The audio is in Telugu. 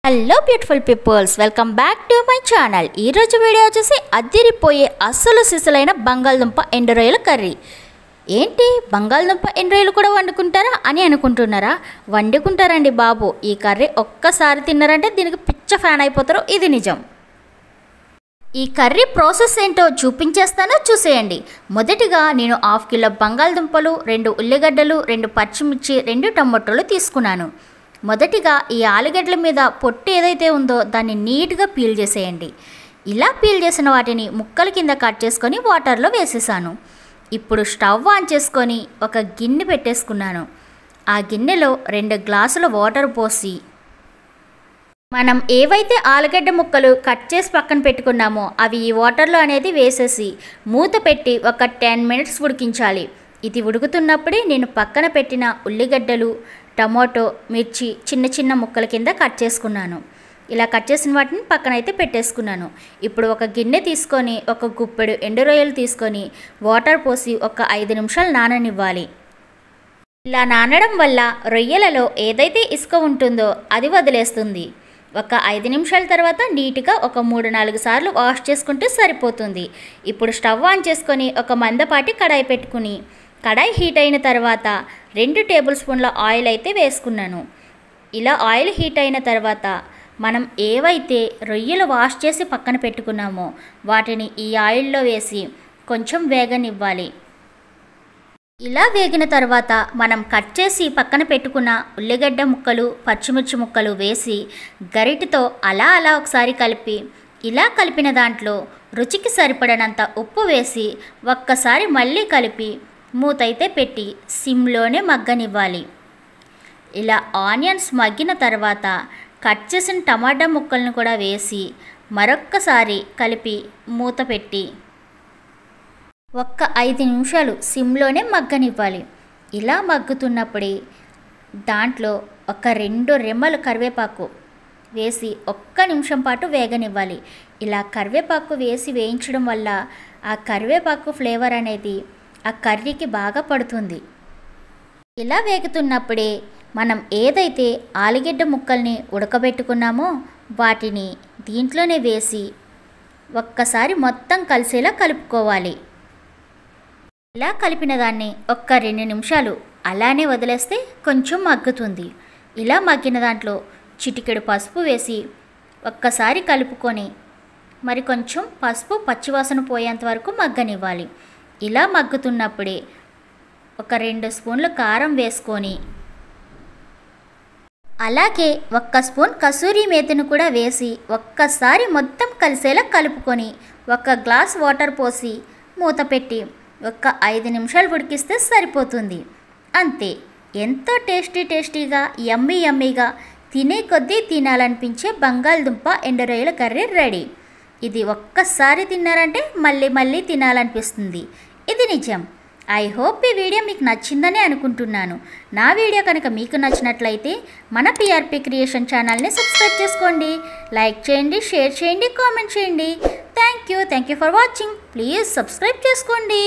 Hello beautiful peoples, welcome back to my channel. ఈరోజు వీడియో వచ్చేసి అదిరిపోయే అస్సలు సిసలైన బంగాళదుంప ఎండు రొయ్యల కర్రీ. ఏంటి బంగాళదుంప ఎండు రొయ్యలు కూడా వండుకుంటారా అని అనుకుంటున్నారా? వండుకుంటారండి బాబు. ఈ కర్రీ ఒక్కసారి తిన్నారంటే దీనికి పిచ్చ ఫ్యాన్ అయిపోతారు, ఇది నిజం. ఈ కర్రీ ప్రాసెస్ ఏంటో చూపించేస్తానో చూసేయండి. మొదటిగా నేను 1/2 కిలో బంగాళదుంపలు, 2 ఉల్లిగడ్డలు, 2 పచ్చిమిర్చి, 2 టమాటోలు తీసుకున్నాను. మొదటిగా ఈ ఆలుగడ్డల మీద పొట్టు ఏదైతే ఉందో దాన్ని నీట్గా పీల్ చేసేయండి. ఇలా పీల్ చేసిన వాటిని ముక్కల కింద కట్ చేసుకొని వాటర్లో వేసేసాను. ఇప్పుడు స్టవ్ ఆన్ చేసుకొని ఒక గిన్నె పెట్టేసుకున్నాను. ఆ గిన్నెలో 2 గ్లాసుల వాటర్ పోసి మనం ఏవైతే ఆలుగడ్డ ముక్కలు కట్ చేసి పక్కన పెట్టుకున్నామో అవి ఈ వాటర్లో అనేది వేసేసి మూత పెట్టి ఒక 10 మినిట్స్ ఉడికించాలి. ఇది ఉడుకుతున్నప్పుడే నేను పక్కన పెట్టిన ఉల్లిగడ్డలు, టమాటో, మిర్చి చిన్న చిన్న ముక్కల కింద కట్ చేసుకున్నాను. ఇలా కట్ చేసిన వాటిని పక్కనైతే పెట్టేసుకున్నాను. ఇప్పుడు ఒక గిన్నె తీసుకొని ఒక గుప్పెడు ఎండు రొయ్యలు తీసుకొని వాటర్ పోసి ఒక 5 నిమిషాలు నాననివ్వాలి. ఇలా నానడం వల్ల రొయ్యలలో ఏదైతే ఇసుక ఉంటుందో అది వదిలేస్తుంది. ఒక 5 నిమిషాల తర్వాత నీట్గా ఒక 3-4 సార్లు వాష్ చేసుకుంటే సరిపోతుంది. ఇప్పుడు స్టవ్ ఆన్ చేసుకొని ఒక మందపాటి కడాయి పెట్టుకుని కడాయి హీట్ అయిన తర్వాత 2 టేబుల్ స్పూన్ల ఆయిల్ అయితే వేసుకున్నాను. ఇలా ఆయిల్ హీట్ అయిన తర్వాత మనం ఏవైతే రొయ్యలు వాష్ చేసి పక్కన పెట్టుకున్నామో వాటిని ఈ ఆయిల్లో వేసి కొంచెం వేగనివ్వాలి. ఇలా వేగిన తర్వాత మనం కట్ చేసి పక్కన పెట్టుకున్న ఉల్లిగడ్డ ముక్కలు, పచ్చిమిర్చి ముక్కలు వేసి గరిటెతో అలా ఒకసారి కలిపి, ఇలా కలిపిన దాంట్లో రుచికి సరిపడినంత ఉప్పు వేసి ఒక్కసారి మళ్ళీ కలిపి మూతైతే పెట్టి సిమ్లోనే మగ్గనివ్వాలి. ఇలా ఆనియన్స్ మగ్గిన తర్వాత కట్ చేసిన టమాటా ముక్కలను కూడా వేసి మరొక్కసారి కలిపి మూత పెట్టి ఒక్క 5 నిమిషాలు సిమ్లోనే మగ్గనివ్వాలి. ఇలా మగ్గుతున్నప్పుడే దాంట్లో ఒక 2 రెమ్మలు కరివేపాకు వేసి ఒక్క నిమిషం పాటు వేగనివ్వాలి. ఇలా కరివేపాకు వేసి వేయించడం వల్ల ఆ కరివేపాకు ఫ్లేవర్ అనేది ఆ కర్రీకి బాగా పడుతుంది. ఇలా వేగుతున్నప్పుడే మనం ఏదైతే ఆలుగడ్డ ముక్కల్ని ఉడకబెట్టుకున్నామో వాటిని దీంట్లోనే వేసి ఒక్కసారి మొత్తం కలిసేలా కలుపుకోవాలి. ఇలా కలిపిన దాన్ని ఒక్క 2 నిమిషాలు అలానే వదిలేస్తే కొంచెం మగ్గుతుంది. ఇలా మగ్గిన దాంట్లో చిటికెడు పసుపు వేసి ఒక్కసారి కలుపుకొని మరి కొంచెం పసుపు పచ్చివాసన పోయేంత వరకు మగ్గనివ్వాలి. ఇలా మగ్గుతున్నప్పుడే ఒక 2 స్పూన్లు కారం వేసుకొని అలాగే 1 స్పూన్ కసూరి మేతిని కూడా వేసి ఒక్కసారి మొత్తం కలిసేలా కలుపుకొని 1 గ్లాస్ వాటర్ పోసి మూత పెట్టి ఒక 5 నిమిషాలు ఉడికిస్తే సరిపోతుంది. అంతే, ఎంతో టేస్టీగా యమ్మీగా తినే కొద్దీ తినాలనిపించే బంగాళదుంప ఎండు రొయ్యల కర్రీ రెడీ. ఇది ఒక్కసారి తిన్నారంటే మళ్ళీ తినాలనిపిస్తుంది, ఇది నిజం. ఐ హోప్ ఈ వీడియో మీకు నచ్చిందని అనుకుంటున్నాను. నా వీడియో కనుక మీకు నచ్చినట్లయితే మన పిఆర్పి క్రియేషన్ ఛానల్ని సబ్స్క్రైబ్ చేసుకోండి, లైక్ చేయండి, షేర్ చేయండి, కామెంట్ చేయండి. Thank you for watching. Please subscribe చేసుకోండి.